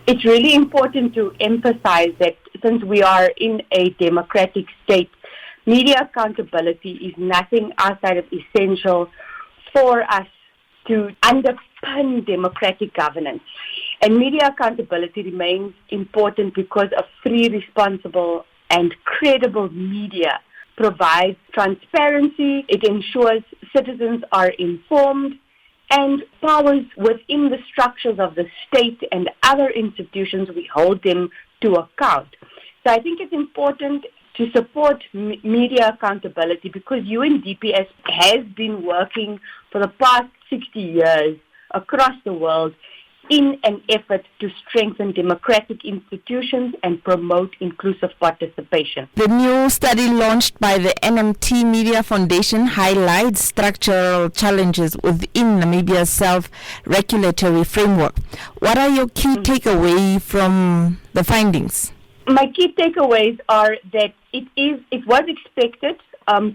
It's really important to emphasize that since we are in a democratic state, media accountability is nothing outside of essential for us to underpin democratic governance. And media accountability remains important because a free, responsible, and credible media provides transparency. It ensures citizens are informed, and powers within the structures of the state and other institutions, we hold them to account. So I think it's important to support media accountability because UNDP has been working for the past 60 years across the world in an effort to strengthen democratic institutions and promote inclusive participation. The new study launched by the NMT Media Foundation highlights structural challenges within Namibia's self-regulatory framework. What are your key takeaways from the findings? My key takeaways are that it was expected,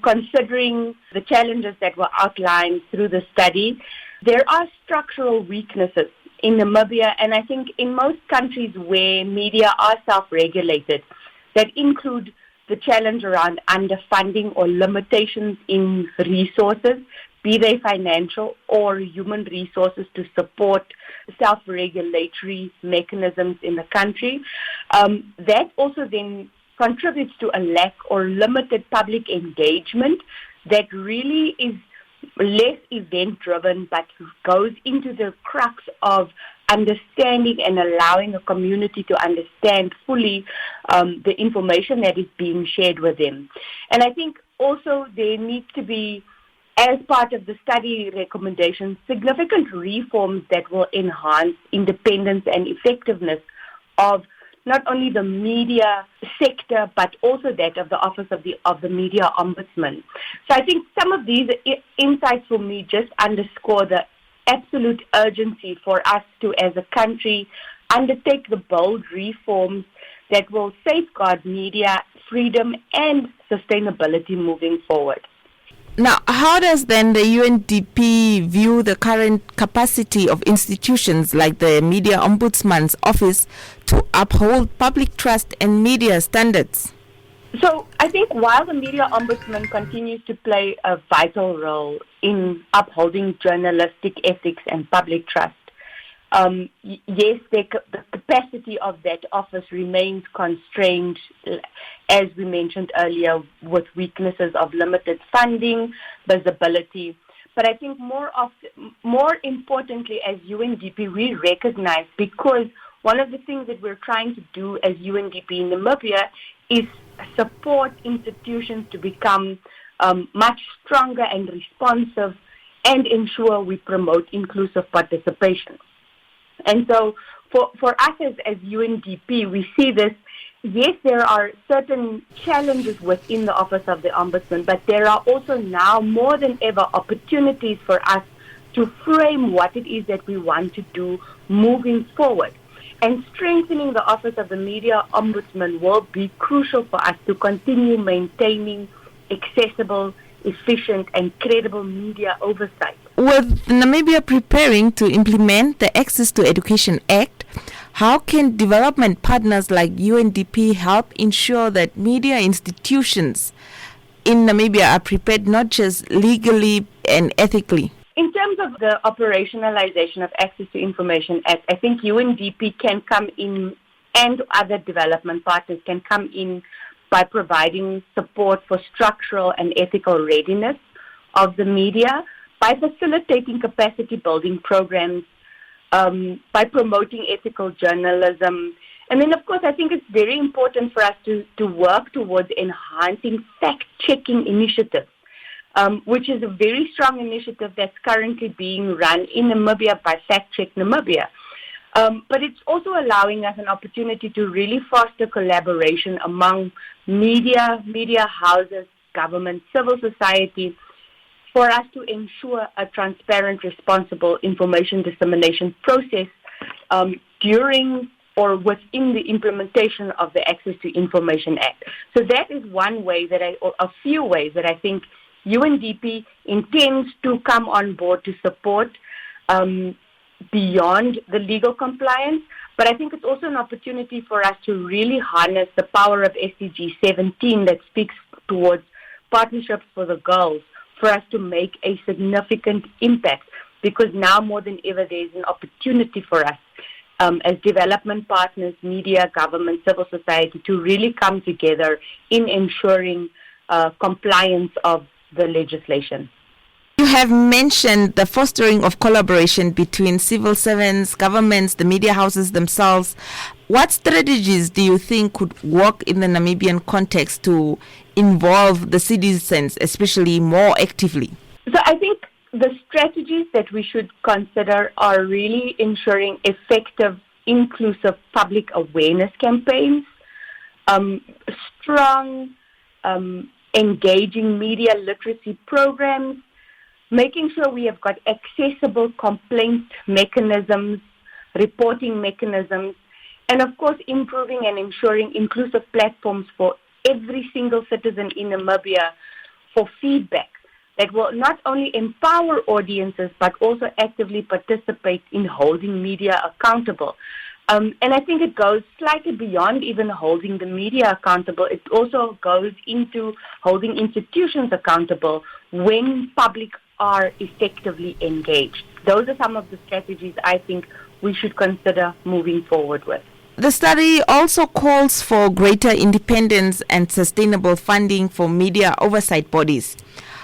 considering the challenges that were outlined through the study. There are structural weaknesses in Namibia, and I think in most countries where media are self-regulated, that include the challenge around underfunding or limitations in resources, be they financial or human resources to support self-regulatory mechanisms in the country. That also then contributes to a lack or limited public engagement that really is less event-driven but goes into the crux of understanding and allowing a community to understand fully the information that is being shared with them. And I think also there needs to be, as part of the study recommendations, significant reforms that will enhance independence and effectiveness of not only the media sector, but also that of the Office of the Media Ombudsman. So I think some of these insights for me just underscore the absolute urgency for us to, as a country, undertake the bold reforms that will safeguard media freedom and sustainability moving forward. Now, how does then the UNDP view the current capacity of institutions like the Media Ombudsman's Office to uphold public trust and media standards? So I think while the Media Ombudsman continues to play a vital role in upholding journalistic ethics and public trust, yes, the capacity of that office remains constrained, as we mentioned earlier, with weaknesses of limited funding, visibility. But I think more importantly, as UNDP, we recognize, because one of the things that we're trying to do as UNDP in Namibia is support institutions to become much stronger and responsive and ensure we promote inclusive participation. And so for us as UNDP, we see this, yes, there are certain challenges within the Office of the Ombudsman, but there are also now more than ever opportunities for us to frame what it is that we want to do moving forward. And strengthening the Office of the Media Ombudsman will be crucial for us to continue maintaining accessible, efficient, and credible media oversight. With Namibia preparing to implement the Access to Education Act, how can development partners like UNDP help ensure that media institutions in Namibia are prepared not just legally and ethically? In terms of the operationalization of Access to Information Act, I think UNDP can come in, and other development partners can come in by providing support for structural and ethical readiness of the media, by facilitating capacity building programs, by promoting ethical journalism. And then, of course, I think it's very important for us to work towards enhancing fact-checking initiatives, which is a very strong initiative that's currently being run in Namibia by Fact Check Namibia. But it's also allowing us an opportunity to really foster collaboration among media houses, government, civil society, for us to ensure a transparent, responsible information dissemination process during or within the implementation of the Access to Information Act. So that is one way a few ways that I think UNDP intends to come on board to support beyond the legal compliance. But I think it's also an opportunity for us to really harness the power of SDG 17 that speaks towards partnerships for the girls, for us to make a significant impact, because now more than ever there's an opportunity for us as development partners, media, government, civil society, to really come together in ensuring compliance of the legislation. You have mentioned the fostering of collaboration between civil servants, governments, the media houses themselves. What strategies do you think could work in the Namibian context to involve the citizens, especially more actively? So I think the strategies that we should consider are really ensuring effective, inclusive public awareness campaigns, strong, engaging media literacy programs, making sure we have got accessible complaint mechanisms, reporting mechanisms, and of course improving and ensuring inclusive platforms for every single citizen in Namibia for feedback that will not only empower audiences but also actively participate in holding media accountable. And I think it goes slightly beyond even holding the media accountable. It also goes into holding institutions accountable when public are effectively engaged. Those are some of the strategies I think we should consider moving forward with. The study also calls for greater independence and sustainable funding for media oversight bodies.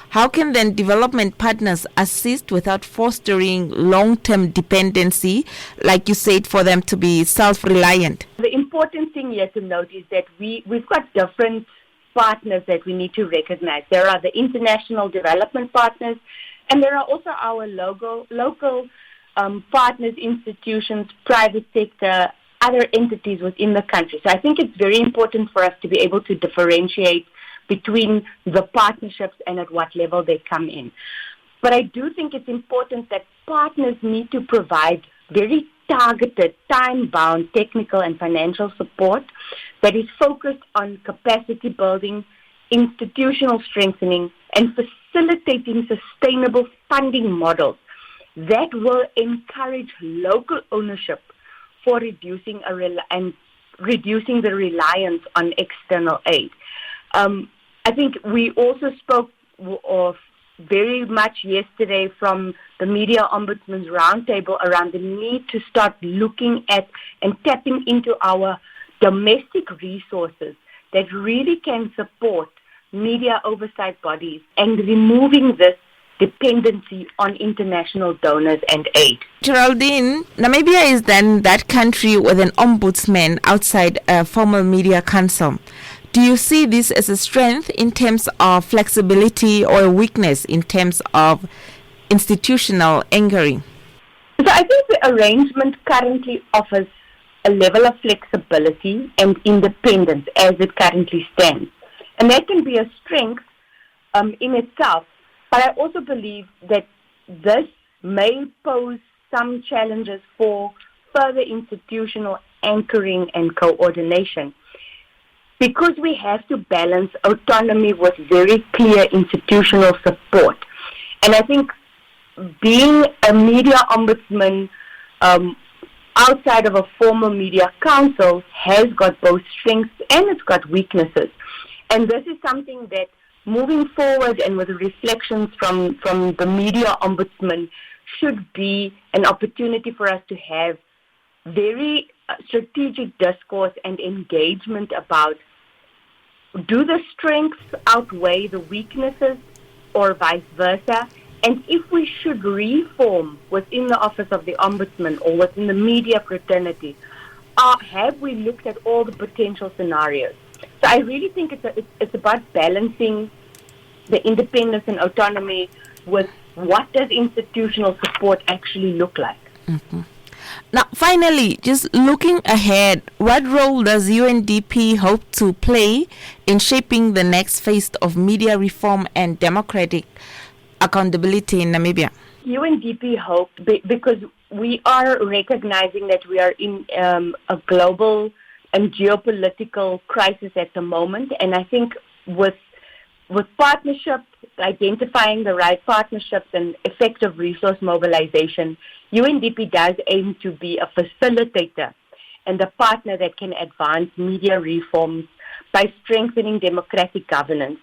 How can then development partners assist without fostering long-term dependency, like you said, for them to be self-reliant? The important thing here to note is that we've got different partners that we need to recognize. There are the international development partners, and there are also our local partners, institutions, private sector, other entities within the country. So I think it's very important for us to be able to differentiate between the partnerships and at what level they come in. But I do think it's important that partners need to provide very targeted, time-bound technical and financial support that is focused on capacity building, institutional strengthening, and facilitating sustainable funding models that will encourage local ownership for reducing the reliance on external aid. I think we also spoke of very much yesterday from the Media Ombudsman's Roundtable around the need to start looking at and tapping into our domestic resources that really can support media oversight bodies and removing this dependency on international donors and aid. Geraldine, Namibia is then that country with an ombudsman outside a formal media council. Do you see this as a strength in terms of flexibility or a weakness in terms of institutional anchoring? So I think the arrangement currently offers a level of flexibility and independence as it currently stands. And that can be a strength in itself. But I also believe that this may pose some challenges for further institutional anchoring and coordination, because we have to balance autonomy with very clear institutional support. And I think being a media ombudsman outside of a formal media council has got both strengths and it's got weaknesses. And this is something that moving forward and with the reflections from the media ombudsman should be an opportunity for us to have very strategic discourse and engagement about, do the strengths outweigh the weaknesses or vice versa? And if we should reform within the office of the ombudsman or within the media fraternity, have we looked at all the potential scenarios? So I really think it's about balancing the independence and autonomy with what does institutional support actually look like. Mm-hmm. Now, finally, just looking ahead, what role does UNDP hope to play in shaping the next phase of media reform and democratic accountability in Namibia? UNDP hope, because we are recognizing that we are in a global and geopolitical crisis at the moment, and I think with partnerships, identifying the right partnerships and effective resource mobilization, UNDP does aim to be a facilitator and the partner that can advance media reforms by strengthening democratic governance.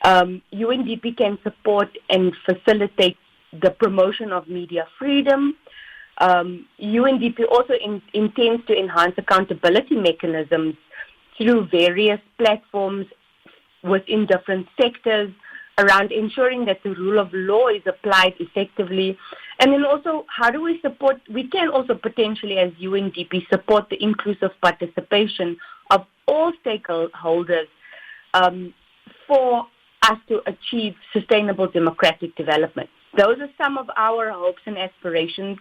UNDP can support and facilitate the promotion of media freedom. UNDP also intends to enhance accountability mechanisms through various platforms within different sectors around ensuring that the rule of law is applied effectively. And then also, how do we support, we can also potentially as UNDP support the inclusive participation of all stakeholders for us to achieve sustainable democratic development. Those are some of our hopes and aspirations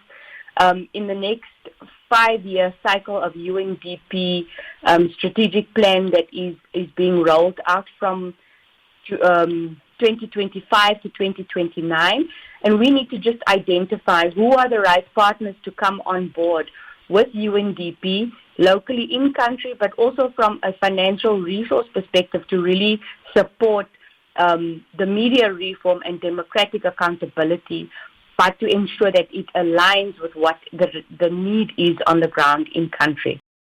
in the next 5-year cycle of UNDP strategic plan that is being rolled out from 2025 to 2029. And we need to just identify who are the right partners to come on board with UNDP, locally in country, but also from a financial resource perspective to really support the media reform and democratic accountability, but to ensure that it aligns with what the need is on the ground in country.